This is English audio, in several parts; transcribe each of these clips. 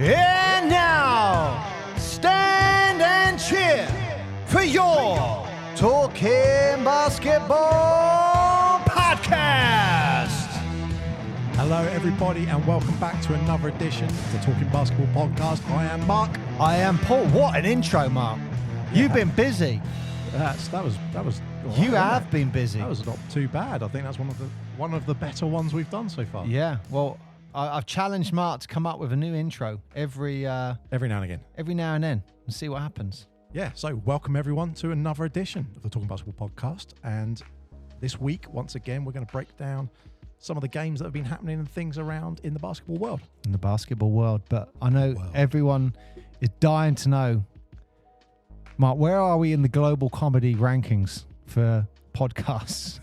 And now, stand and cheer for your Talking Basketball Podcast. Hello, everybody, and welcome back to another edition of the Talking Basketball Podcast. I am Mark. I am Paul. What an intro, Mark. You've been busy. That was. You have been busy. That was not too bad. I think that's one of the better ones we've done so far. Yeah. Well, I've challenged Mark to come up with a new intro every now and again. Every now and then, and see what happens. Yeah. So welcome everyone to another edition of the Talking Basketball Podcast. And this week, once again, we're going to break down some of the games that have been happening and things around in the basketball world. In the basketball world, but I know everyone is dying to know, Mark, where are we in the global comedy rankings for podcasts?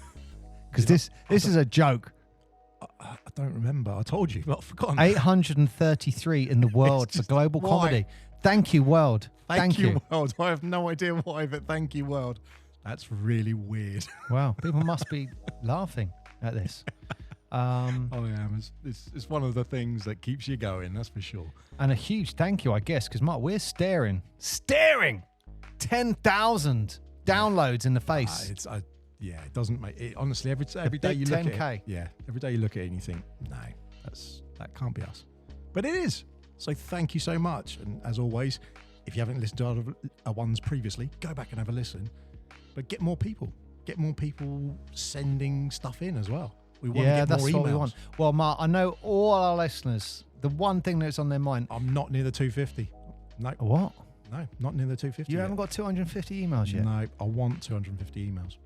Because this is a joke. I don't remember. I told you, but I've forgotten. 833 in the world for global comedy. Thank you, world. Thank you, world. I have no idea why, but thank you, world. That's really weird. Wow, people must be laughing at this. I am. It's one of the things that keeps you going, that's for sure. And a huge thank you, I guess, because Mark, we're staring 10,000 downloads in the face. It doesn't make it. Honestly, every day you look 10K. at it, every day you look at it and you think, no, that can't be us, but it is. So thank you so much. And as always, if you haven't listened to our ones previously, go back and have a listen. But get more people sending stuff in as well. We want to get more emails. What we want. Well, Mark, I know all our listeners, the one thing that's on their mind. I'm not near the 250. No. What? No, not near the 250. You haven't got 250 emails yet? No, I want 250 emails.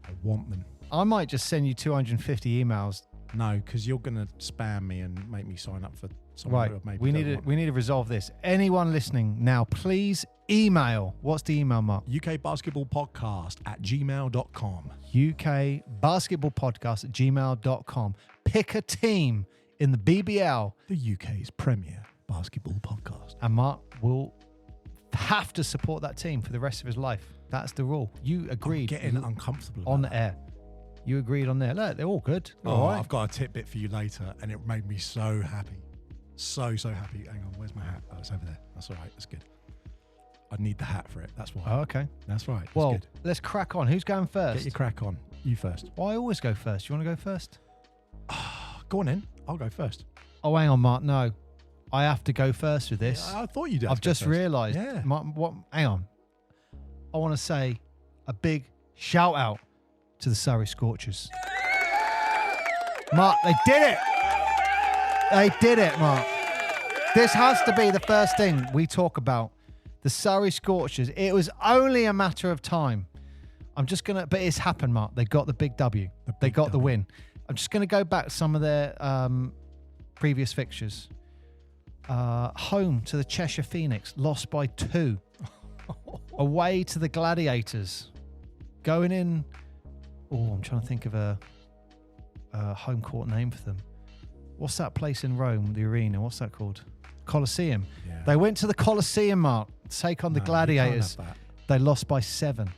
I want them. I might just send you 250 emails. No, because you're going to spam me and make me sign up for something. Right. We need to resolve this. Anyone listening now, please email. What's the email, Mark? ukbasketballpodcast@gmail.com. ukbasketballpodcast@gmail.com. Pick a team in the BBL. The UK's premier basketball podcast. And Mark will have to support that team for the rest of his life. That's the rule. You agreed. I'm getting uncomfortable on the air. You agreed on there. Look, they're all good. All right. I've got a tidbit for you later, and it made me so happy. So happy. Hang on, where's my hat? Oh, it's over there. That's all right. That's good. I need the hat for it. That's why. Oh, okay. That's right. That's well, good. Let's crack on. Who's going first? Get your crack on. You first. Well, I always go first. You want to go first? Go on then. I'll go first. Oh, hang on, Mark. No. I have to go first with this. Yeah, I thought you did. I've just realised. Yeah. Hang on. I want to say a big shout out to the Surrey Scorchers. Mark, they did it. They did it, Mark. This has to be the first thing we talk about. The Surrey Scorchers. It was only a matter of time. but it's happened, Mark. They got the big W. They got the win. I'm just going to go back to some of their previous fixtures. Home to the Cheshire Phoenix, lost by 2. Away to the Gladiators. Going in... I'm trying to think of a home court name for them. What's that place in Rome, the arena? What's that called? Colosseum. Yeah. They went to the Colosseum, Mark, to take on the Gladiators. They lost by 7.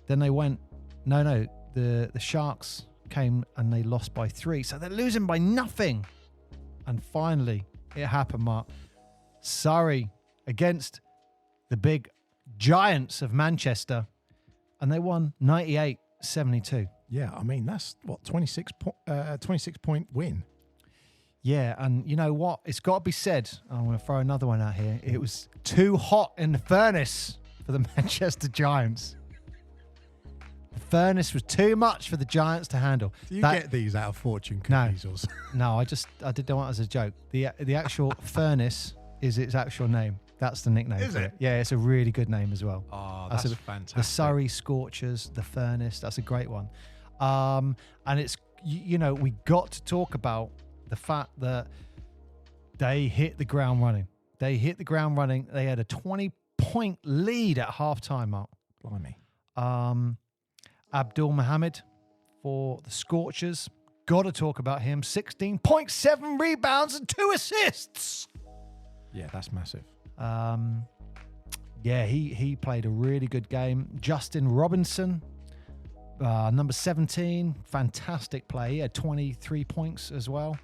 Then they went... the Sharks came and they lost by 3. So they're losing by nothing. And finally, it happened, Mark. Surrey against the big Giants of Manchester. And they won 98-72. Yeah, I mean, that's, 26-point win. Yeah, and you know what? It's got to be said. I'm going to throw another one out here. It was too hot in the furnace for the Manchester Giants. The furnace was too much for the Giants to handle. Do you get these out of fortune cookies? No, I did that one as a joke. The actual furnace is its actual name. That's the nickname. Is it? Yeah, it's a really good name as well. Oh, that's fantastic. The Surrey Scorchers, the Furnace, that's a great one. And it's, we got to talk about the fact that they hit the ground running. They had a 20-point lead at halftime, Mark. Blimey. Abdul Mohammed for the Scorchers. Got to talk about him. 16.7 rebounds and 2 assists. Yeah, that's massive. He played a really good game. Justin Robinson, number 17, fantastic play. He had 23 points as well.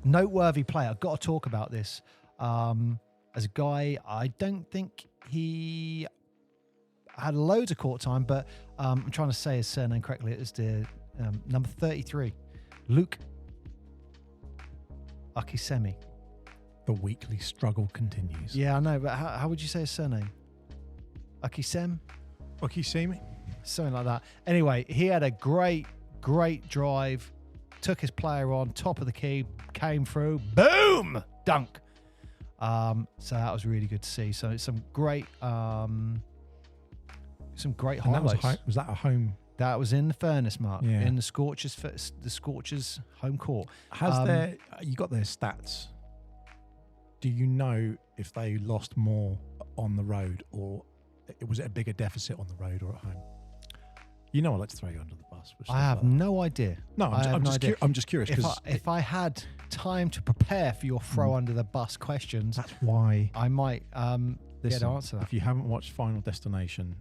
noteworthy player. I've got to talk about this. As a guy, I don't think he had loads of court time, but I'm trying to say his surname correctly. It's the number 33, Luke Akisemi. The weekly struggle continues. Yeah, I know, but how would you say his surname? Akisem? Akisemi? Something like that. Anyway, he had a great drive, took his player on, top of the key, came through, boom, dunk. So that was really good to see. So it's some great highlights. Was that a home? That was in the furnace, Mark, Yeah. in the Scorchers home court. You got their stats? Do you know if they lost more on the road, or was it a bigger deficit on the road or at home? You know, I like to throw you under the bus. I have no idea. No, I'm just curious because if I had time to prepare for your throw under the bus questions, that's why I might get to answer that. If you haven't watched Final Destination,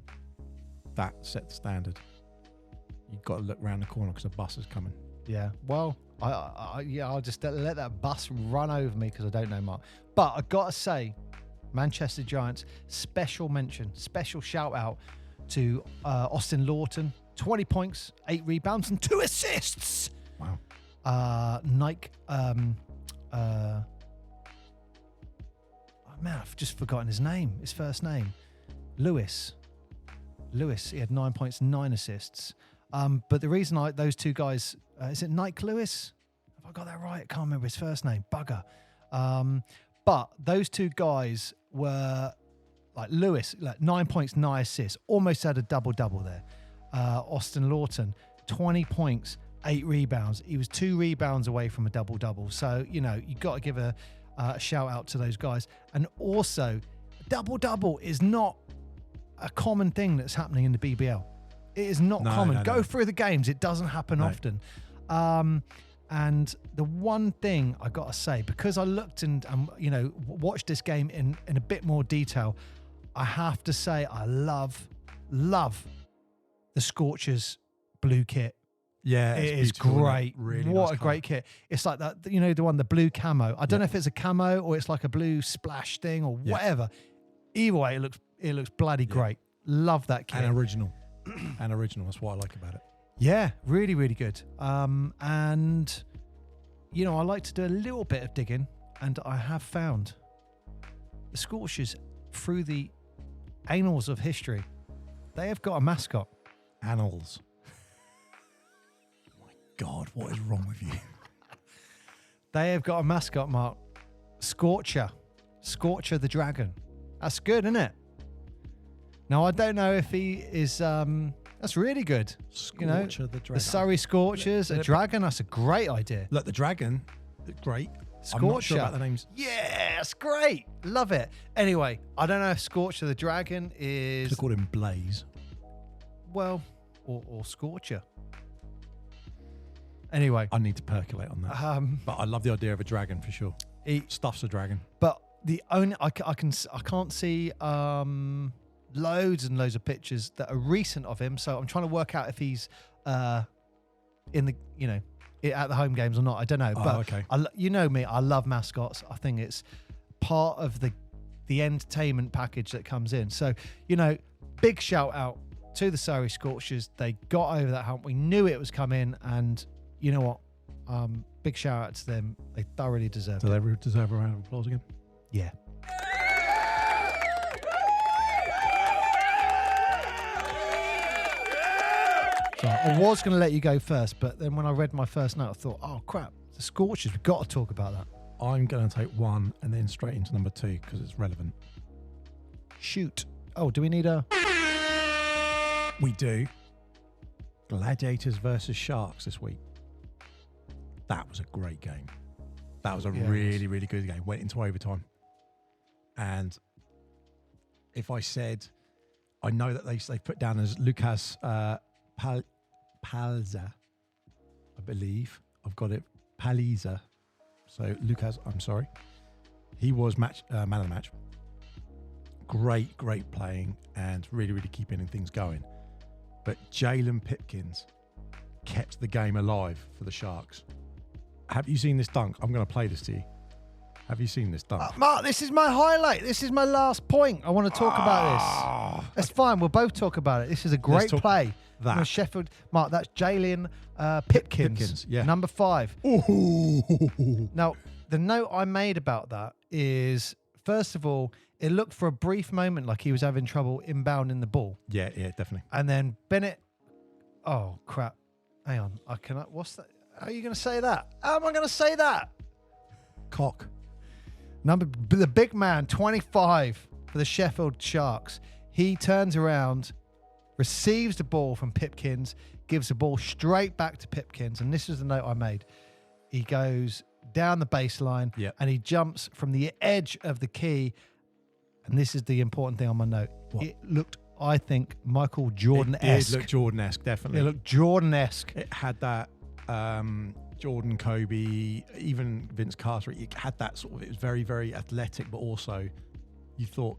that set the standard. You've got to look around the corner because a bus is coming. Yeah. Well, I'll just let that bus run over me because I don't know, Mark. But I got to say, Manchester Giants, special mention, special shout out to Austin Lawton. 20 points, 8 rebounds, and 2 assists. Wow. Nike. Man, I've just forgotten his name. His first name, Lewis. He had 9 points, 9 assists. But the reason those two guys, is it Nike Lewis? Have I got that right? I can't remember his first name. Bugger. But those two guys were like Lewis, 9 points, 9 assists, almost had a double-double there. Austin Lawton, 20 points, 8 rebounds. He was 2 rebounds away from a double-double. So, you got to give a shout out to those guys. And also, double-double is not a common thing that's happening in the BBL. It is not common. Go through the games. It doesn't happen often. And the one thing I got to say, because I looked and watched this game in a bit more detail, I have to say I love the Scorchers blue kit. Yeah, it is great. Really what a great kit. It's like that, the blue camo. I don't know if it's a camo or it's like a blue splash thing or whatever. Either way, it looks bloody great. Love that kit. And original. That's what I like about it. Yeah, really, really good. And, I like to do a little bit of digging, and I have found the Scorchers through the annals of history. They have got a mascot. Annals. My God, what is wrong with you? They have got a mascot, Mark. Scorcher the dragon. That's good, isn't it? Now, I don't know if he is... that's really good. Scorcher the dragon. The Surrey Scorchers, a dragon. That's a great idea. Look, the dragon, great. Scorcher. I'm not sure about the names. Yeah, that's great. Love it. Anyway, I don't know if Scorcher the dragon is... Could have called him Blaze. Well, or Scorcher. Anyway. I need to percolate on that. But I love the idea of a dragon for sure. Stuff's a dragon. But the only... I can't see... loads and loads of pictures that are recent of him, so I'm trying to work out if he's in the at the home games or not. I don't know, but okay. You know me, I love mascots. I think it's part of the entertainment package that comes in. So big shout out to the Surrey Scorchers. They got over that hump. We knew it was coming, and you know what? Big shout out to them. They thoroughly deserve it. Do they deserve a round of applause again? Yeah. So I was going to let you go first, but then when I read my first note, I thought, oh, crap, the Scorchers, we've got to talk about that. I'm going to take one and then straight into number 2 because it's relevant. Shoot. Oh, do we need a... We do. Gladiators versus Sharks this week. That was a great game. That was a really, really good game. Went into overtime. And if I said, I know that they put down as Lucas... Palza, I believe. I've got it. Paliza. So Lucas, I'm sorry. He was man of the match. Great playing and really, really keeping things going. But Jalen Pipkins kept the game alive for the Sharks. Have you seen this dunk? I'm going to play this to you. Have you seen this dunk? Mark, this is my highlight. This is my last point. I want to talk about this. That's fine. We'll both talk about it. This is a great play. That. Sheffield. Mark, that's Jalen Pipkins, yeah. number 5. Ooh. Now, the note I made about that is, first of all, it looked for a brief moment like he was having trouble inbounding the ball. Yeah, definitely. And then Bennett. Oh, crap. Hang on. What's that? How are you going to say that? How am I going to say that? Cock. The big man, 25 for the Sheffield Sharks. He turns around, receives the ball from Pipkins, gives the ball straight back to Pipkins. And this is the note I made. He goes down the baseline and he jumps from the edge of the key. And this is the important thing on my note. What? It looked, I think, Michael Jordan-esque. It looked Jordan-esque, definitely. It looked Jordan-esque. It had that Jordan, Kobe, even Vince Carter. It had that sort of, it was very, very athletic, but also you thought,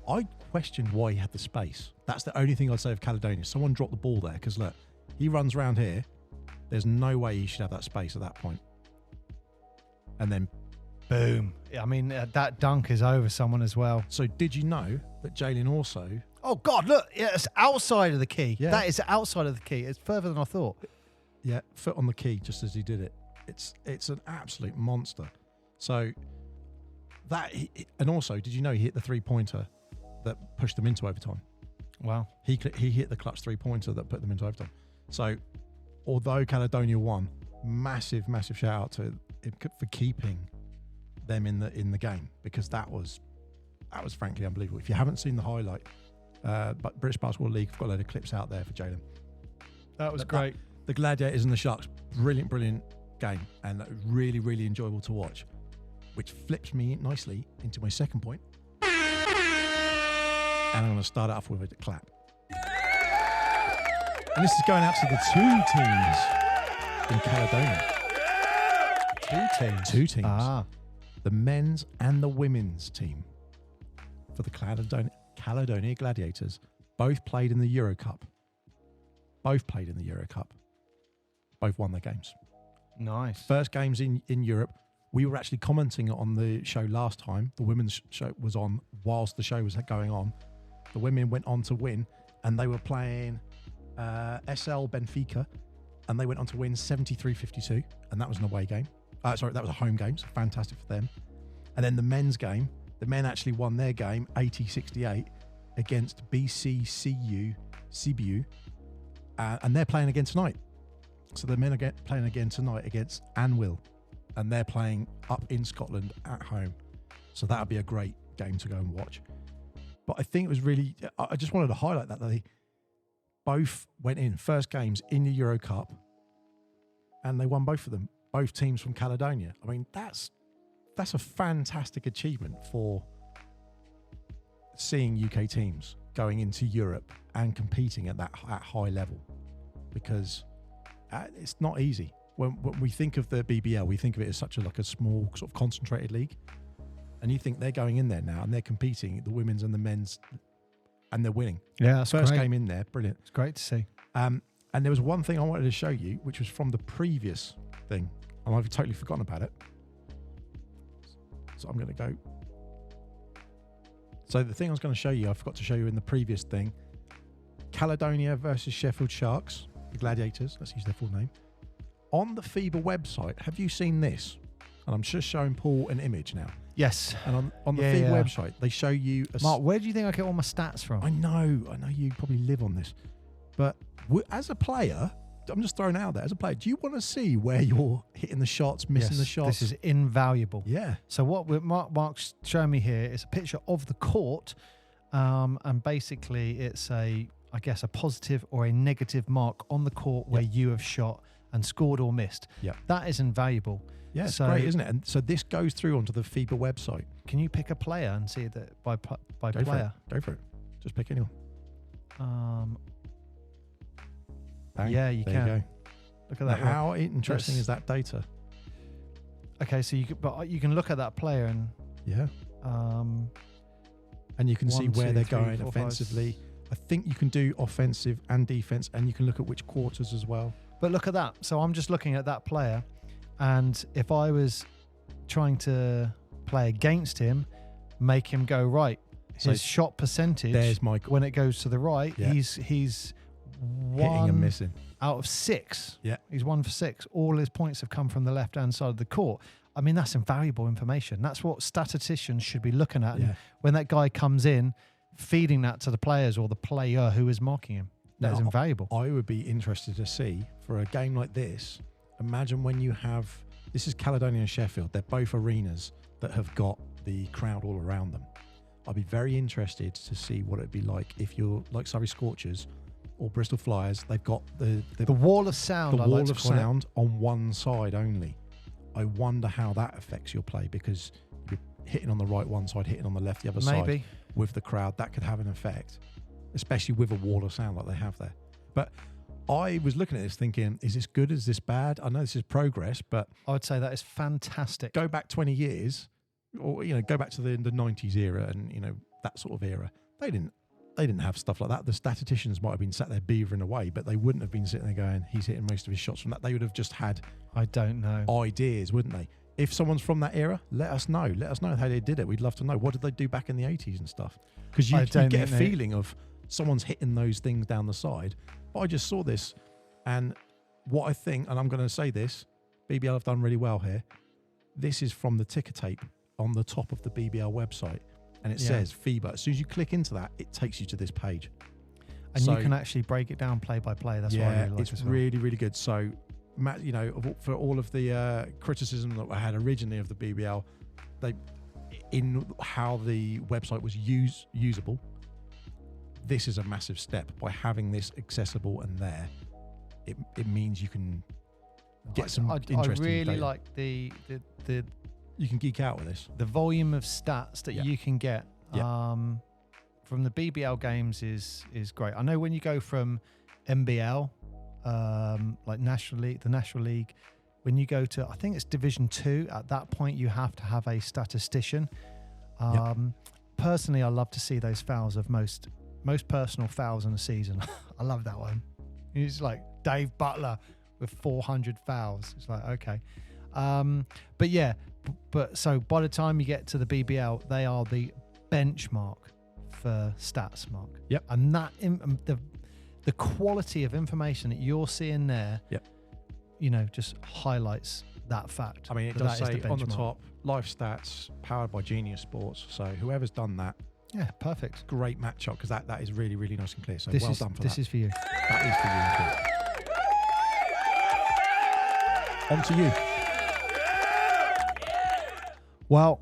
I questioned why he had the space. That's the only thing I'd say of Caledonia. Someone dropped the ball there, because look, he runs around here. There's no way he should have that space at that point. And then boom. I mean, that dunk is over someone as well. So did you know that Jalen also... Oh, God, look. Yeah, it's outside of the key. Yeah. That is outside of the key. It's further than I thought. Yeah, foot on the key just as he did it. It's an absolute monster. So that... And also, did you know he hit the three-pointer that pushed them into overtime? Wow. He hit the clutch three-pointer that put them into overtime. So although Caledonia won, massive shout out to him for keeping them in the game, because that was frankly unbelievable. If you haven't seen the highlight, but British Basketball League have got a load of clips out there for Jalen. That was great. The Gladiators and the Sharks, brilliant game, and really enjoyable to watch, which flips me nicely into my second point. And I'm going to start it off with a clap. And this is going out to the 2 teams in Caledonia. 2 teams? 2 teams. Ah. The men's and the women's team for the Caledonia Gladiators both played in the Euro Cup. Both won their games. Nice. First games in Europe. We were actually commenting on the show last time. The women's show was on whilst the show was going on. The women went on to win, and they were playing SL Benfica, and they went on to win 73-52, and that was an away game. That was a home game, so fantastic for them. And then the men's game, the men actually won their game 80-68 against BCCU Sibiu, and they're playing again tonight. So the men are playing again tonight against Anwil, and they're playing up in Scotland at home. So that'll be a great game to go and watch. But I think it was really, I just wanted to highlight that they both went in first games in the Euro Cup, and they won both of them. Both teams from Caledonia. I mean, that's a fantastic achievement for seeing UK teams going into Europe and competing at high level, because it's not easy. When we think of the BBL, we think of it as such a small sort of concentrated league, and you think they're going in there now and they're competing, the women's and the men's, and they're winning. Yeah, that's first great. game in there, brilliant. It's great to see. And there was one thing I wanted to show you, which was from the previous thing, and I've totally forgotten about it. So I'm going to go. So the thing I was going to show you, I forgot to show you in the previous thing. Caledonia versus Sheffield Sharks, the Gladiators, let's use their full name. On the FIBA website, have you seen this? And I'm just showing Paul an image now. Yes. And on the FIBA website, they show you... Mark, where do you think I get all my stats from? I know you probably live on this. But as a player, I'm just throwing it out there. As a player, do you want to see where you're hitting the shots, missing the shots? This is invaluable. Yeah. So what Mark's showing me here is a picture of the court, and basically it's a positive or a negative mark on the court where you have shot and scored or missed. Yeah. That is invaluable. Yeah, it's great, isn't it? And so this goes through onto the FIBA website. Can you pick a player and see that by Go player? Go for it. Just pick anyone. Bang. Yeah, you there can. You go. Look at that. Now, how interesting is that data? Okay, so you can look at that player and and you can see where they're going 4, offensively. 5. I think you can do offensive and defense, and you can look at which quarters as well. But look at that. So I'm just looking at that player, And if I was trying to play against him, make him go right, his shot percentage, there's my when it goes to the right, he's hitting one and missing out of 6. Yeah. He's 1 for 6. All his points have come from the left-hand side of the court. I mean, that's invaluable information. That's what statisticians should be looking at. And when that guy comes in, feeding that to the players or the player who is marking him. That is invaluable. I would be interested to see, for a game like this, imagine when you have, this is Caledonia and Sheffield, they're both arenas that have got the crowd all around them. I'd be very interested to see what it'd be like if you're like Surrey Scorchers or Bristol Flyers. They've got the wall of sound. The wall of sound on one side only. I wonder how that affects your play, because you're hitting on the right one side, hitting on the left the other side with the crowd. That could have an effect, especially with a wall of sound like they have there. But I was looking at this thinking, is this good? Is this bad? I know this is progress, but I would say that is fantastic. Go back 20 years, or go back to the 90s era, and that sort of era. They didn't have stuff like that. The statisticians might have been sat there beavering away, but they wouldn't have been sitting there going, he's hitting most of his shots from that. They would have just had, I don't know, ideas, wouldn't they? If someone's from that era, let us know. Let us know how they did it. We'd love to know. What did they do back in the 80s and stuff? Because you get a feeling of someone's hitting those things down the side. But I just saw this, and what I think, and I'm going to say this, BBL have done really well here. This is from the ticker tape on the top of the BBL website. And it says FIBA. As soon as you click into that, it takes you to this page. And you can actually break it down play by play. That's what I really like. It's really, really good. So, Matt, for all of the criticism that I had originally of the BBL, in how the website was usable, this is a massive step. By having this accessible and there, it means you can get some interesting I really data. like the you can geek out with this. The volume of stats that you can get from the BBL games is great. I know when you go from NBL, like National League, the National League, when you go to, I think it's Division 2, at that point you have to have a statistician. Personally, I love to see those fouls of most personal fouls in a season. I love that one. It's like Dave Butler with 400 fouls. It's like, okay. But so by the time you get to the BBL, they are the benchmark for stats, Mark. Yep. And that the quality of information that you're seeing there, just highlights that fact. I mean, it does say on the top, live stats powered by Genius Sports. So whoever's done that, perfect. Great matchup, because that is really, really nice and clear. So done for that. This is for you. That is for you. On to you. Well,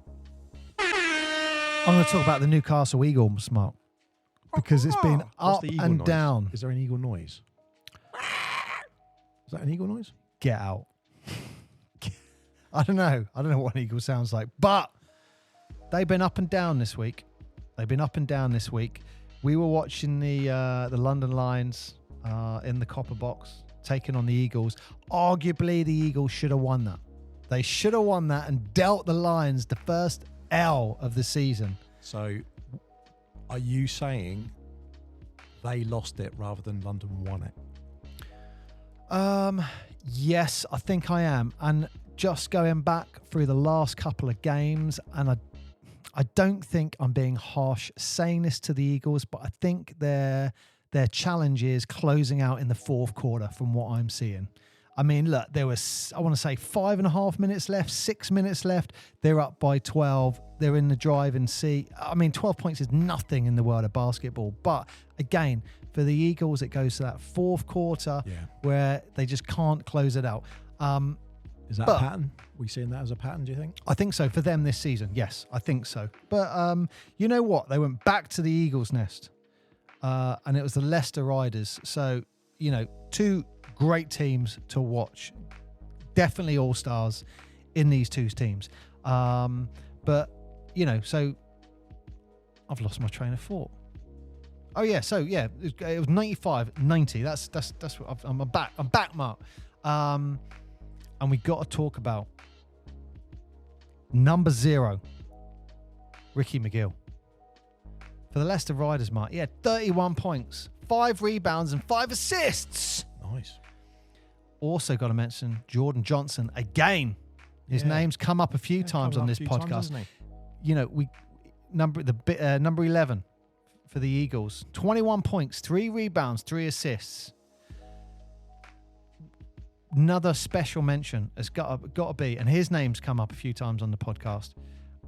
I'm going to talk about the Newcastle Eagles, Mark, because it's been up and noise? down. Is there an eagle noise? Is that an eagle noise? Get out. I don't know what an eagle sounds like, but they've been up and down this week. We were watching the London Lions in the Copper Box taking on the Eagles. Arguably, the Eagles should have won that. They should have won that and dealt the Lions the first L of the season. So, are you saying they lost it rather than London won it? Yes, I think I am. And just going back through the last couple of games, and I don't think I'm being harsh saying this to the Eagles, but I think their challenge is closing out in the fourth quarter from what I'm seeing. I mean, look, there was, I want to say 5.5 minutes left, 6 minutes left. They're up by 12. They're in the driving seat. I mean, 12 points is nothing in the world of basketball. But again, for the Eagles, it goes to that fourth quarter where they just can't close it out. Is that a pattern? Are we seeing that as a pattern, do you think? I think so for them this season. Yes, I think so. But you know what? They went back to the Eagles' nest. And it was the Leicester Riders. So, two great teams to watch. Definitely all-stars in these two teams. But, so I've lost my train of thought. Oh, yeah. So, yeah, it was 95-90. That's what I'm back, Mark. And we got to talk about number 0, Ricky McGill. For the Leicester Riders, Mark, he had 31 points, 5 rebounds and 5 assists. Nice. Also got to mention Jordan Johnson again. His name's come up a few times on this podcast. Number 11 for the Eagles. 21 points, 3 rebounds, 3 assists. Another special mention has got to be, and his name's come up a few times on the podcast,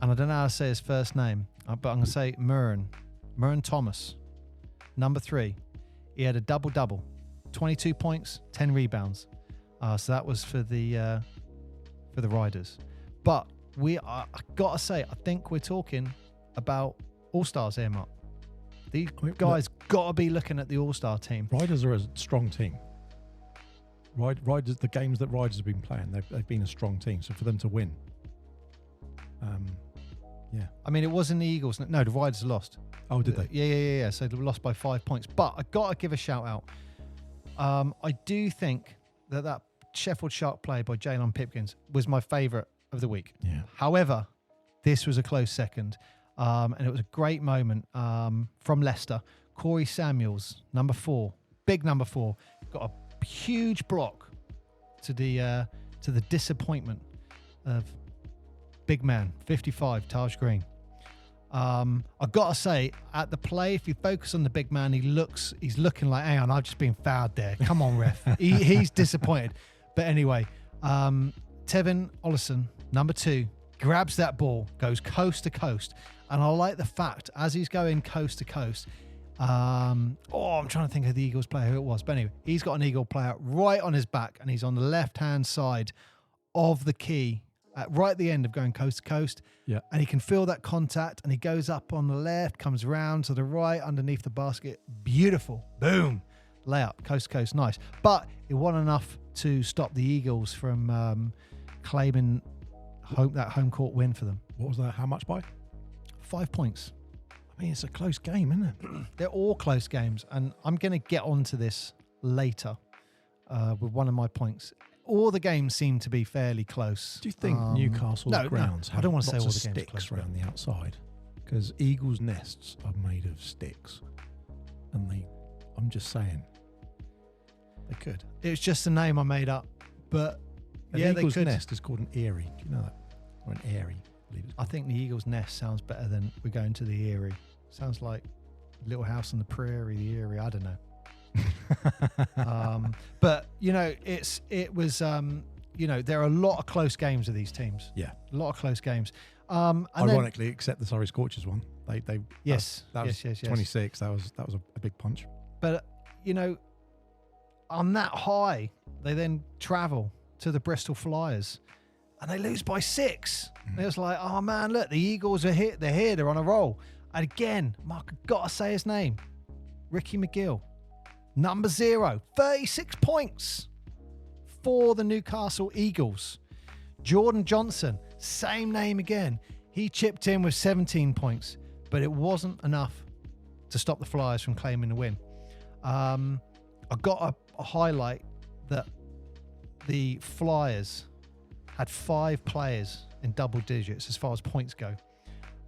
and I don't know how to say his first name, but I'm going to say Murren Thomas, number 3. He had a double-double, 22 points, 10 rebounds. So that was for the Riders. But I got to say, I think we're talking about All-Stars here, Mark. These guys got to be looking at the All-Star team. Riders are a strong team. Riders, the games that Riders have been playing, they've been a strong team. So for them to win, I mean, it wasn't the Eagles. No, the Riders lost. Oh, did they? Yeah. So they lost by 5 points. But I got to give a shout out. I do think that Sheffield Shark play by Jalen Pipkins was my favourite of the week. Yeah. However, this was a close second. And it was a great moment from Leicester. Corey Samuels, number 4, big number 4, got a huge block to the disappointment of big man 55 Taj Green. I've got to say, at the play, if you focus on the big man, he's looking like, hang on, I've just been fouled there. Come on, ref. He's disappointed. But anyway, Tevin Ollison, number 2, grabs that ball, goes coast to coast. And I like the fact, as he's going coast to coast, I'm trying to think of the Eagles player who it was. But anyway, he's got an Eagle player right on his back, and he's on the left-hand side of the key, right at the end of going coast to coast. Yeah. And he can feel that contact, and he goes up on the left, comes round to the right, underneath the basket. Beautiful. Boom. Layup, coast to coast. Nice. But it wasn't enough to stop the Eagles from claiming that home court win for them. What was that? How much by? 5 points. I mean, it's a close game, isn't it? They're all close games, and I'm going to get onto this later with one of my points. All the games seem to be fairly close. Do you think Newcastle's grounds have I don't want to say lots all of the games sticks close, around the outside? Because Eagles' nests are made of sticks, and I'm just saying, they could. It's just a name I made up, but An yeah, Eagles' they could. nest is called an eyrie. Do you know that? Or an eyrie. I think the Eagles' nest sounds better than we're going to the Eyrie. Sounds like Little House on the Prairie, the Eyrie. I don't know. But it was there are a lot of close games of these teams. Yeah, a lot of close games. Ironically, except the Surrey Scorchers one. They yes, that was 26. That was a big punch. But on that high, they then travel to the Bristol Flyers. And they lose by 6. And it was like, oh man, look, the Eagles are here. They're here. They're on a roll. And again, Mark, I've got to say his name. Ricky McGill, number 0, 36 points for the Newcastle Eagles. Jordan Johnson, same name again. He chipped in with 17 points, but it wasn't enough to stop the Flyers from claiming the win. I've got a highlight that the Flyers had 5 players in double digits as far as points go.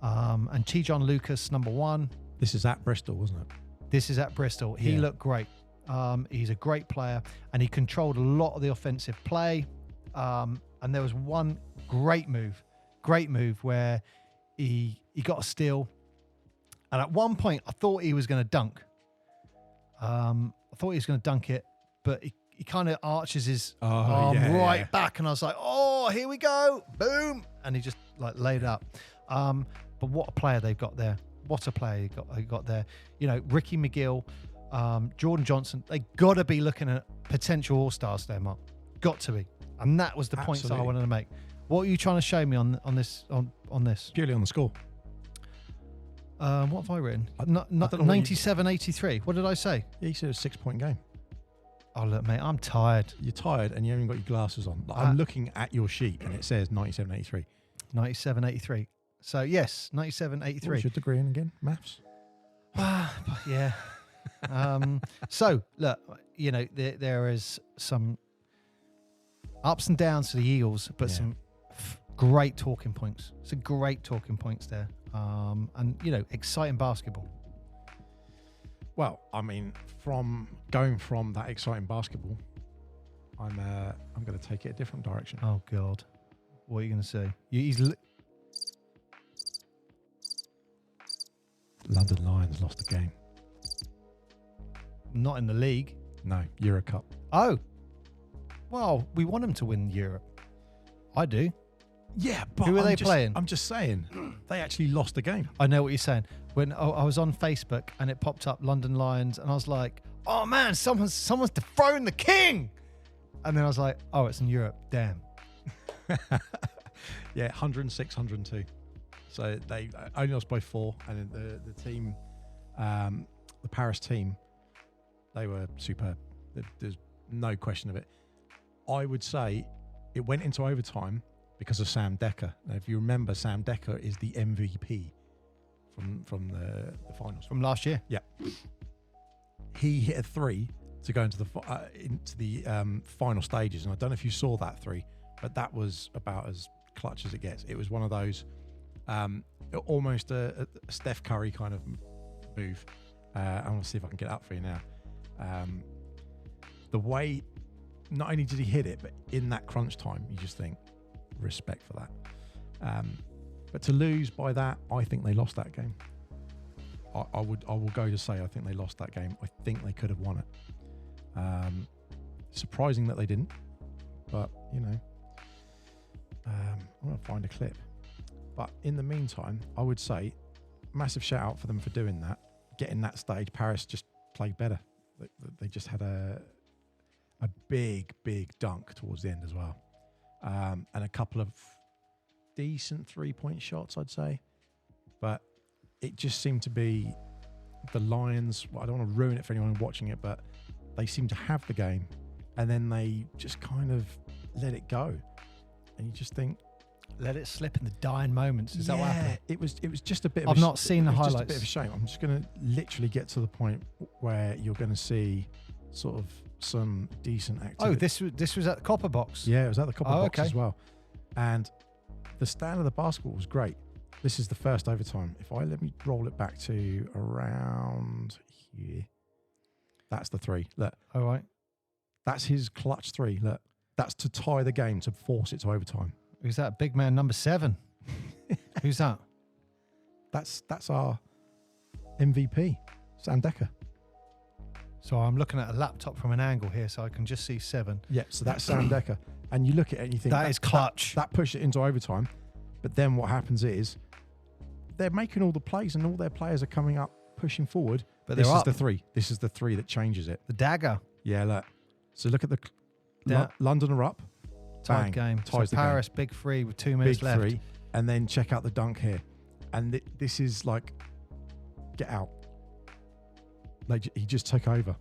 And T-John Lucas, number 1. This is at Bristol, wasn't it? This is at Bristol. He looked great. He's a great player, and he controlled a lot of the offensive play. And there was one great move where he got a steal. And at one point, I thought he was going to dunk. It, but he kind of arches his arm back, and I was like, oh, here we go, boom, and he just laid up. But what a player they've got there. What a player he got there. Ricky McGill, Jordan Johnson, they got to be looking at potential All-Stars there, Mark. Got to be. And that was the points that I wanted to make. What are you trying to show me on this? Purely on the score. What have I written? 97-83. What did I say? Yeah, you said a 6-point game. Oh, look, mate, I'm tired. You're tired and you haven't got your glasses on. I'm looking at your sheet and it says 97-83. 97-83. So, yes, 97-83. What's your degree in again? Maths? Yeah. So, look, there is some ups and downs to the Eagles, but some great talking points. Some great talking points there. And, exciting basketball. Well, I mean, from going from that exciting basketball, I'm going to take it a different direction. Oh God, what are you going to say? London Lions lost the game. Not in the league. No, Euro Cup. Oh, well, we want them to win Europe. I do. Yeah, but who are they playing? I'm just saying, they actually lost the game. I know what you're saying. When I was on Facebook and it popped up London Lions, and I was like, "Oh man, someone's dethroned the king!" And then I was like, "Oh, it's in Europe. Damn." Yeah, 106, 102. So they only lost by 4, and the team, the Paris team, they were superb. There's no question of it. I would say it went into overtime because of Sam Decker. Now, if you remember, Sam Decker is the MVP from the finals From last year. Yeah, he hit a 3 to go into the final stages, and I don't know if you saw that 3, but that was about as clutch as it gets. It was one of those almost a Steph Curry kind of move. I want to see if I can get it up for you now. The way, not only did he hit it, but in that crunch time, you just think, respect for that. But to lose by that, I think they lost that game. I will go to say I think they lost that game. I think they could have won it. Surprising that they didn't, but you know, I'm going to find a clip. But in the meantime, I would say massive shout out for them for doing that, getting that stage. Paris just played better. They just had a big dunk towards the end as well, and a couple of decent 3-point shots, I'd say. But it just seemed to be the Lions. Well, I don't want to ruin it for anyone watching it, but they seemed to have the game, and then they just kind of let it go, and you just think, let it slip in the dying moments. Is that what happened? It was just a bit of I've not seen the highlights. Just a bit of a shame. I'm just going to literally get to the point where you're going to see sort of some decent activity. Oh, this was at the Copper Box. Yeah, it was at the Copper Box okay. as well. And the stand of the basketball was great. This is the first overtime. Let me roll it back to around here. That's the 3. Look. All right. That's his clutch 3. Look. That's to tie the game, to force it to overtime. Who's that? Big man number 7. Who's that? That's our MVP, Sam Decker. So I'm looking at a laptop from an angle here, so I can just see 7. Yeah, so that's Sam Decker. And you look at it and you think, that is clutch. That pushed it into overtime. But then what happens is they're making all the plays and all their players are coming up, pushing forward. But this they're is up. the 3. This is the 3 that changes it. The dagger. Yeah, look. So look at London are up. Tied Bang, game. ties So the Paris, game. big 3 with 2 minutes Big left. 3. And then check out the dunk here. And this is like, get out. Like, he just took over.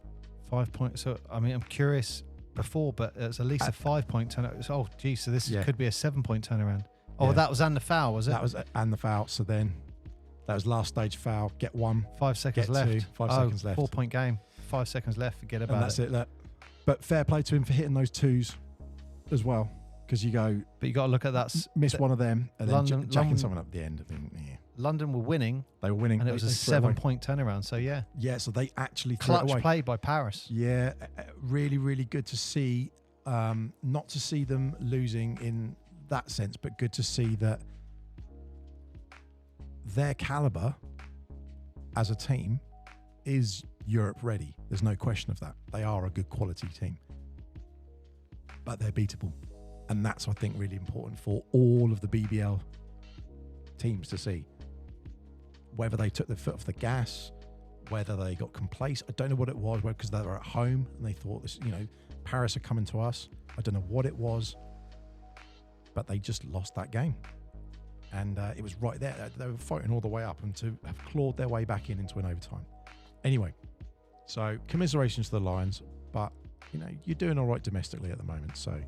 5 points. So, I mean, I'm curious before, but it's at least a 5-point turnaround. Oh, geez. So this could be a 7-point turnaround. Oh, Yeah. that was and the foul, was it? That was and the foul. So then that was last stage foul. Get 1. 5 seconds Get left. 2. 5 seconds left. 4-point game. 5 seconds left. Forget about And that's it. Look. But fair play to him for hitting those 2s as well. Because you go, But you got to look at that. miss one of them, and then jacking London- someone up at the end. I think, yeah. London were winning, They were winning, and it was a they threw it away. 7-point turnaround. So yeah, Yeah, so they actually threw it clutch away. played by Paris. Yeah, really good to see. Not to see them losing in that sense, but good to see that their caliber as a team is Europe ready. There's no question of that. They are a good quality team, but they're beatable. And that's, I think, really important for all of the BBL teams to see. Whether they took their foot off the gas, whether they got complacent. I don't know what it was, because they were at home and they thought, this, Paris are coming to us. I don't know what it was, but they just lost that game. And it was right there. They were fighting all the way up, and to have clawed their way back into an overtime. Anyway, so commiserations to the Lions, but you're doing all right domestically at the moment. So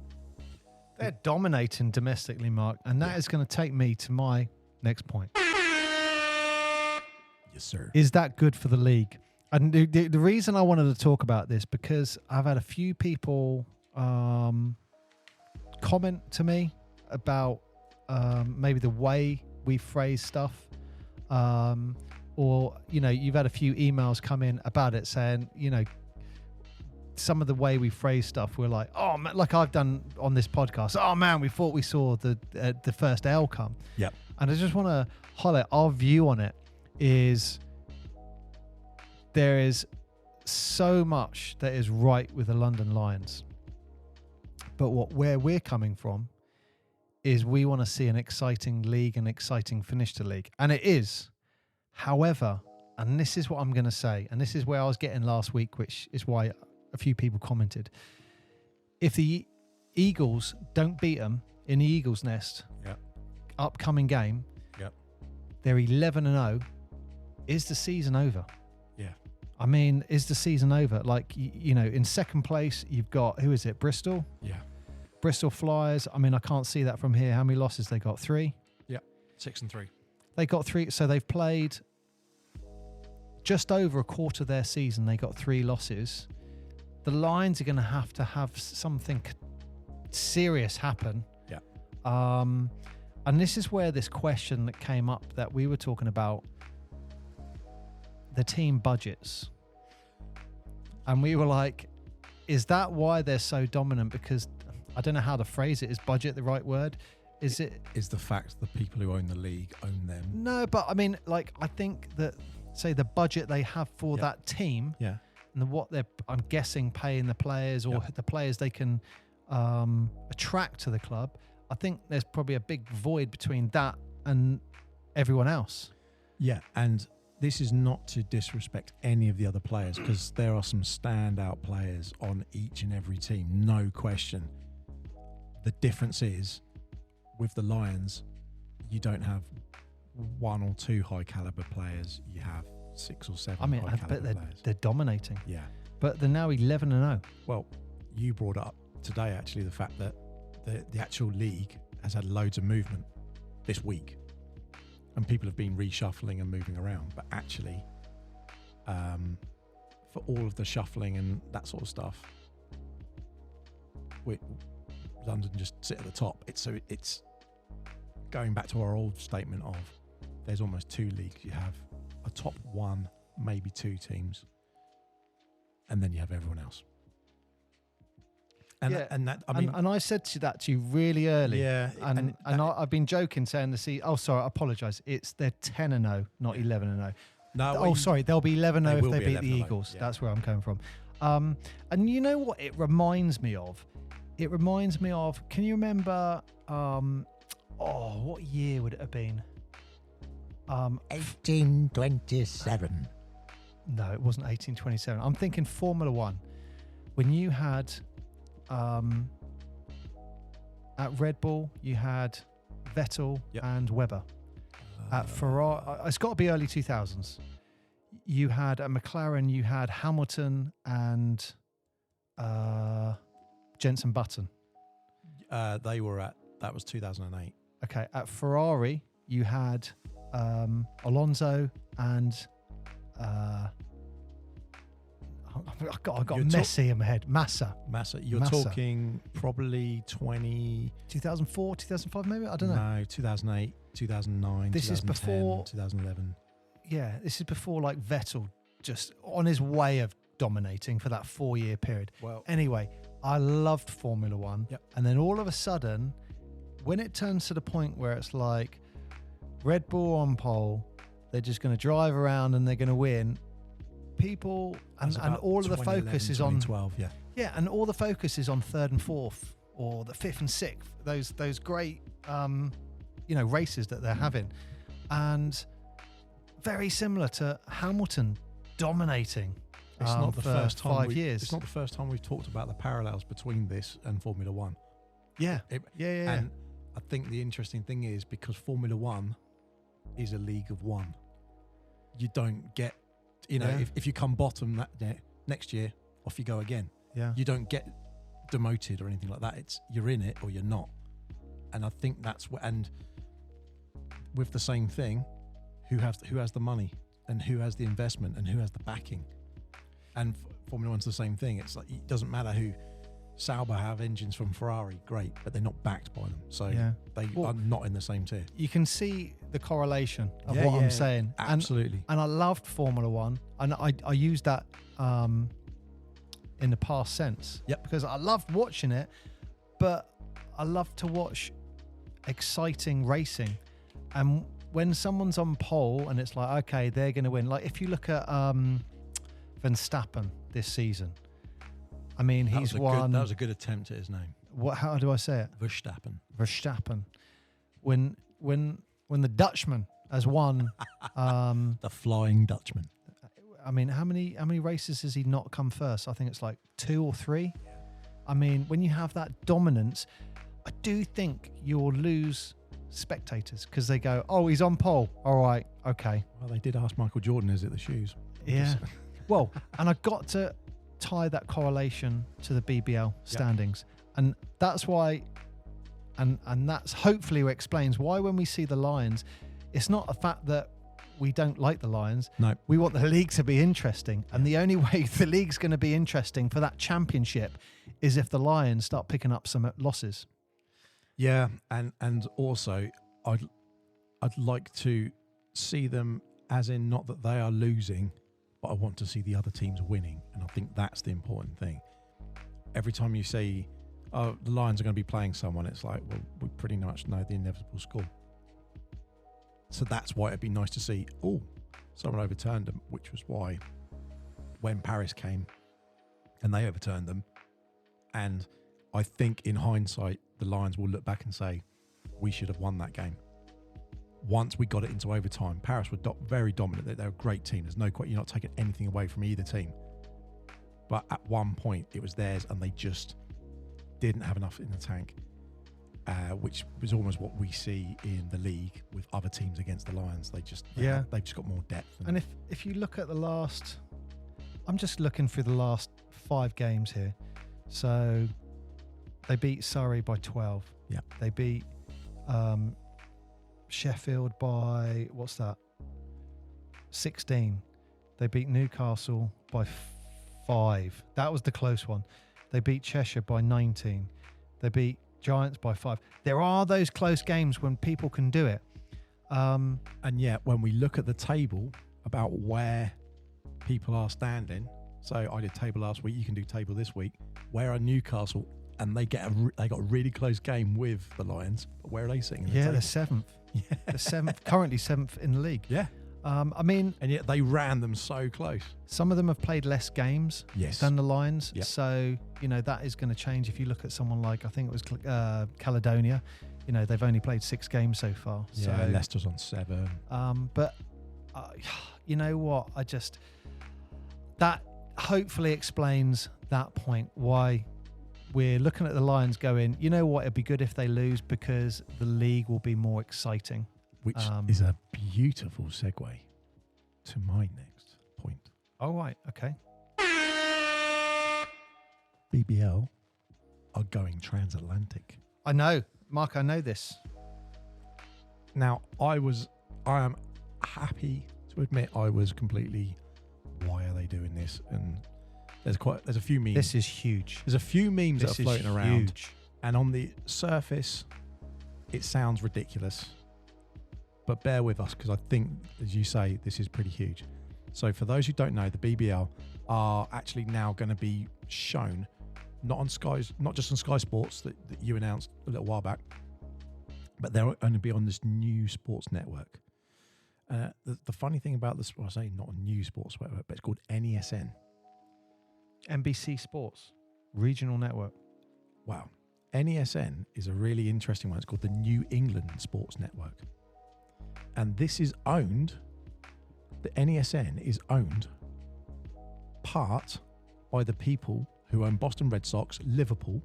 They're dominating domestically, Mark, and that is going to take me to my next point. Yes, sir. Is that good for the league? And the reason I wanted to talk about this, because I've had a few people comment to me about maybe the way we phrase stuff, or you've had a few emails come in about it saying, some of the way we phrase stuff, we're like, oh man, like I've done on this podcast. Oh man, we thought we saw the first L come. Yep. And I just want to highlight our view on it is there is so much that is right with the London Lions, but where we're coming from is we want to see an exciting league, an exciting finish to league, and it is. However, and this is what I'm going to say, and this is where I was getting last week, which is why a few people commented. If the Eagles don't beat them in the Eagles' Nest, upcoming game, they're 11-0. Is the season over? Yeah. I mean, is the season over? Like, you know, in second place, you've got, who is it? Bristol? Yeah. Bristol Flyers. I mean, I can't see that from here. How many losses they got? 3? Yeah. 6-3. They got 3. So they've played just over a quarter of their season. They got 3 losses. The Lions are going to have something serious happen. Yeah. And this is where this question that came up that we were talking about, the team budgets. And we were like, is that why they're so dominant? Because I don't know how to phrase it. Is budget the right word? Is it? Is the fact the people who own the league own them? No, but I mean, like, I think that, say, the budget they have for that team, and what they're, I'm guessing, paying the players or the players they can attract to the club, I think there's probably a big void between that and everyone else. Yeah, and this is not to disrespect any of the other players, because there are some standout players on each and every team, no question. The difference is, with the Lions, you don't have 1 or 2 high caliber players. You have 6 or 7 high caliber players. They're dominating. Yeah. But they're now 11-0. Well, you brought up today, actually, the fact that the actual league has had loads of movement this week, and people have been reshuffling and moving around. But actually, for all of the shuffling and that sort of stuff, London just sit at the top. It's going back to our old statement of there's almost 2 leagues. You have a top 1, maybe 2 teams, and then you have everyone else. And that, I mean, and I said that to you really early. Yeah, and I've been joking saying oh, sorry, I apologise. They're 10-0, not 11-0. No, sorry, they'll be 11-0 if they beat the 11-0, Eagles. yeah. That's where I'm coming from. And you know what it reminds me of? It reminds me of, can you remember, what year would it have been? 1827. No, it wasn't 1827. I'm thinking Formula One. When you had, at Red Bull, you had Vettel and Webber. At Ferrari, it's got to be early 2000s. You had at McLaren, you had Hamilton and Jenson Button. That was 2008. Okay, at Ferrari, you had Alonso and I've got Messi in my head. Massa. You're talking probably 2004, 2005 maybe? I don't know. No, 2008, 2009, this 2010, is before 2011. Yeah, this is before like Vettel just on his way of dominating for that 4-year period. Well, anyway, I loved Formula One. Yep. And then all of a sudden, when it turns to the point where it's like Red Bull on pole, they're just going to drive around and they're going to win. People and all of the focus is on 2012, and all the focus is on 3rd and 4th or the 5th and 6th. Those great races that they're having, and very similar to Hamilton dominating. It's not the first time 5 years. It's not the first time we've talked about the parallels between this and Formula One. Yeah. And I think the interesting thing is, because Formula One is a league of one, you don't get, if you come bottom that next year, off you go again. Yeah. You don't get demoted or anything like that. It's you're in it or you're not. And I think that's what, and with the same thing, who has the money and who has the investment and who has the backing. And Formula One's the same thing. It's like, it doesn't matter who. Sauber have engines from Ferrari, great, but they're not backed by them. So they are not in the same tier. You can see the correlation of what I'm saying. Absolutely. And I loved Formula One. And I used that in the past sense. Yep. Because I love watching it, but I love to watch exciting racing. And when someone's on pole and it's like, okay, they're going to win. Like if you look at Verstappen this season, I mean, he's won. That was a good attempt at his name. What? How do I say it? Verstappen. When the Dutchman has won, The Flying Dutchman. I mean, how many races has he not come first? I think it's like 2 or 3. I mean, when you have that dominance, I do think you'll lose spectators because they go, "Oh, he's on pole. All right, okay." Well, they did ask Michael Jordan, is it the shoes? Yeah. Well, and I got to tie that correlation to the BBL standings, and that's why, and that's hopefully what explains why when we see the Lions, it's not a fact that we don't like the Lions. No. We want the league to be interesting, and the only way the league's going to be interesting for that championship is if the Lions start picking up some losses. Yeah, and also I'd like to see them as in not that they are losing, but I want to see the other teams winning, and I think that's the important thing. Every time you say, "Oh, the Lions are going to be playing someone," it's like, well, we pretty much know the inevitable score. So that's why it'd be nice to see, oh, someone overturned them, which was why when Paris came and they overturned them, and I think in hindsight, the Lions will look back and say, we should have won that game. Once we got it into overtime, Paris were very dominant. They're a great team. There's no question. You're not taking anything away from either team. But at one point, it was theirs, and they just didn't have enough in the tank, which was almost what we see in the league with other teams against the Lions. They've just got more depth. And if you look at the last, I'm just looking through the last 5 games here. So they beat Surrey by 12. Yeah. They beat Sheffield by, 16. They beat Newcastle by 5. That was the close one. They beat Cheshire by 19. They beat Giants by 5. There are those close games when people can do it. And yet, when we look at the table about where people are standing, so I did table last week, you can do table this week. Where are Newcastle? And they got a really close game with the Lions. But where are they sitting? They're 7th. Yeah. They're 7th, currently 7th in the league. Yeah. I mean, and yet they ran them so close. Some of them have played less games than the Lions. Yep. So, that is going to change. If you look at someone like, I think it was Caledonia, they've only played 6 games so far. Yeah, so, Leicester's on 7. But you know what? That hopefully explains that point, why we're looking at the Lions going, you know what, it'd be good if they lose because the league will be more exciting. Which is a beautiful segue to my next point. Oh, right. Okay. BBL are going transatlantic. I know. Mark, I know this. Now, I am happy to admit I was completely, why are they doing this? And there's a few memes. This is huge. There's a few memes that are floating around. Huge. And on the surface, it sounds ridiculous. But bear with us because I think, as you say, this is pretty huge. So for those who don't know, the BBL are actually now going to be shown not just on Sky Sports that you announced a little while back, but they're going to be on this new sports network. The funny thing about this, I say not a new sports network, but it's called NESN. NBC Sports, regional network. Wow. NESN is a really interesting one. It's called the New England Sports Network. And this is owned, the NESN is owned part by the people who own Boston Red Sox, Liverpool,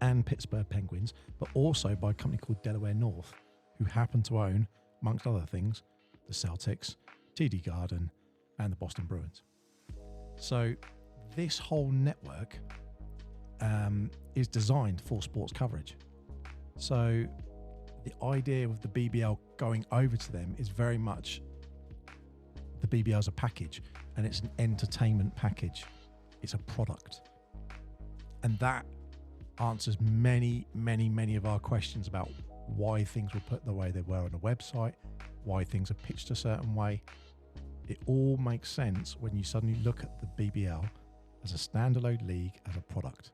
and Pittsburgh Penguins, but also by a company called Delaware North, who happen to own, amongst other things, the Celtics, TD Garden, and the Boston Bruins. So this whole network is designed for sports coverage. So the idea of the BBL going over to them is very much the BBL as a package, and it's an entertainment package. It's a product. And that answers many, many, many of our questions about why things were put the way they were on a website, why things are pitched a certain way. It all makes sense when you suddenly look at the BBL as a standalone league, as a product.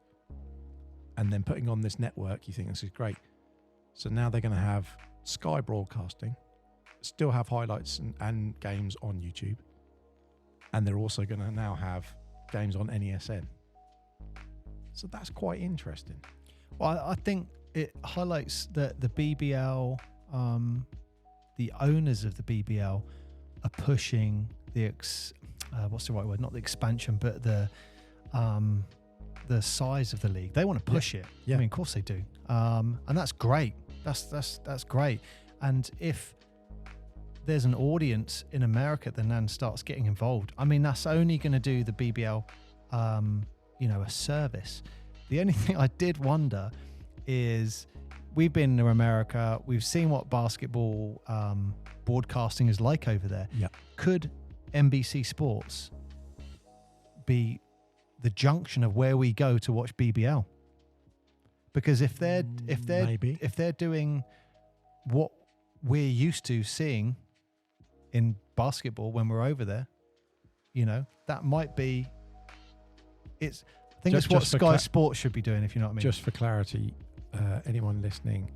And then putting on this network, you think this is great. So now they're going to have Sky broadcasting, still have highlights and games on YouTube. And they're also going to now have games on NESN. So that's quite interesting. Well, I think it highlights that the BBL, the owners of the BBL are pushing what's the right word? Not the expansion, but the size of the league. They want to push it. Yeah. I mean, of course they do. And that's great. That's great. And if there's an audience in America that then starts getting involved, I mean, that's only going to do the BBL, a service. The only thing I did wonder is we've been to America. We've seen what basketball broadcasting is like over there. Yeah. Could NBC Sports be the junction of where we go to watch BBL? Because if they're doing what we're used to seeing in basketball when we're over there, that might be. I think it's what Sky Sports should be doing, if you know what I mean. Just for clarity, anyone listening,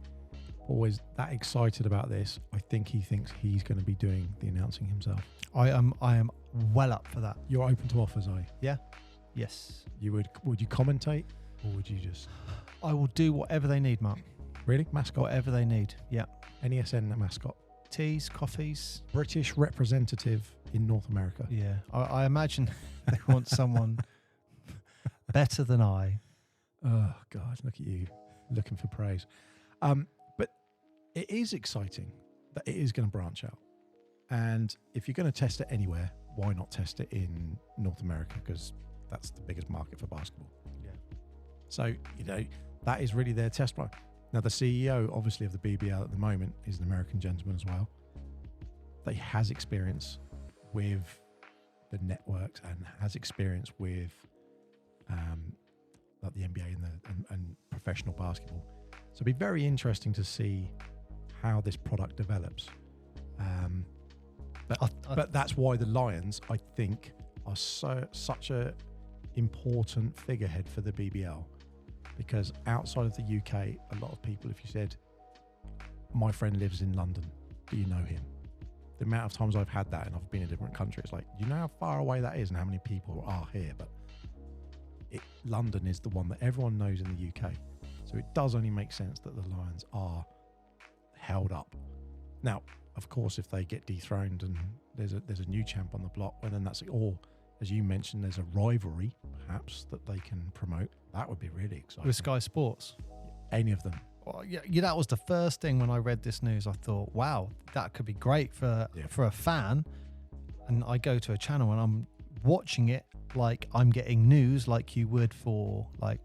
always that excited about this, I think he thinks he's going to be doing the announcing himself. I am well up for that. You're open to offers, are you? Yeah. Yes. Would you commentate, or would you just? I will do whatever they need, Mark. Really? Mascot? Whatever they need. Yeah. NESN mascot. Teas, coffees. British representative in North America. Yeah. I imagine they want someone better than I. Oh, God, look at you looking for praise. But it is exciting that it is going to branch out. And if you're going to test it anywhere, why not test it in North America? Because that's the biggest market for basketball. Yeah. So, that is really their test run. Now, the CEO, obviously, of the BBL at the moment is an American gentleman as well. That has experience with the networks and has experience with like the NBA and professional basketball. So it'll be very interesting to see how this product develops. But that's why the Lions, I think, are such a important figurehead for the BBL. Because outside of the UK, a lot of people, if you said, my friend lives in London, do you know him? The amount of times I've had that and I've been in different countries, like, you know how far away that is and how many people are here? But London is the one that everyone knows in the UK. So it does only make sense that the Lions are held up. Now, of course, if they get dethroned and there's a new champ on the block, well, then that's it. Or, as you mentioned, there's a rivalry, perhaps, that they can promote. That would be really exciting. With Sky Sports? Any of them. Well, yeah, that was the first thing when I read this news. I thought, wow, that could be great for a fan. And I go to a channel and I'm watching it like I'm getting news like you would for, like,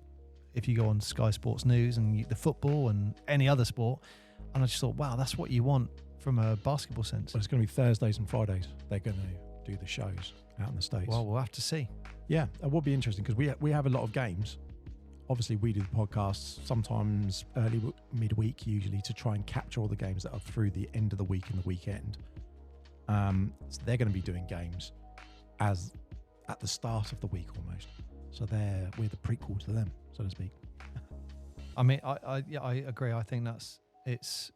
if you go on Sky Sports News and the football and any other sport. And I just thought, wow, that's what you want from a basketball sense. Well, it's going to be Thursdays and Fridays. They're going to do the shows out in the States. Well, we'll have to see. Yeah, it will be interesting because we have a lot of games. Obviously, we do the podcasts sometimes early midweek, usually, to try and capture all the games that are through the end of the week and the weekend. So they're going to be doing games as at the start of the week almost. So we're the prequel to them, so to speak. I mean, I agree. I think it's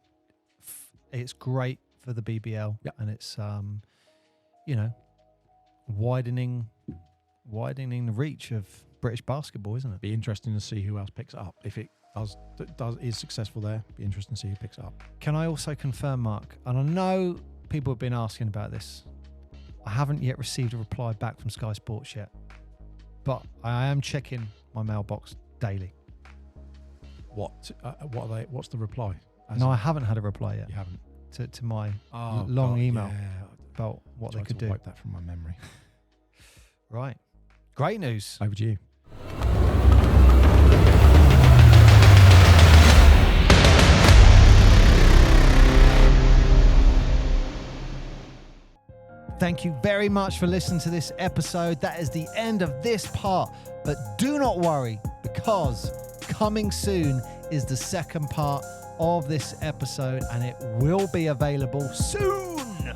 great for the BBL, and it's widening the reach of British basketball, isn't it? Be interesting to see who else picks it up. If it is successful there, be interesting to see who picks it up. Can I also confirm, Mark, and I know people have been asking about this, I haven't yet received a reply back from Sky Sports yet, but I am checking my mailbox daily. What are they? What's the reply? I haven't had a reply yet. You haven't? To my long email about what they could do. Wipe that from my memory. Right. Great news. Over to you. Thank you very much for listening to this episode. That is the end of this part. But do not worry, because coming soon is the second part of this episode, and it will be available soon.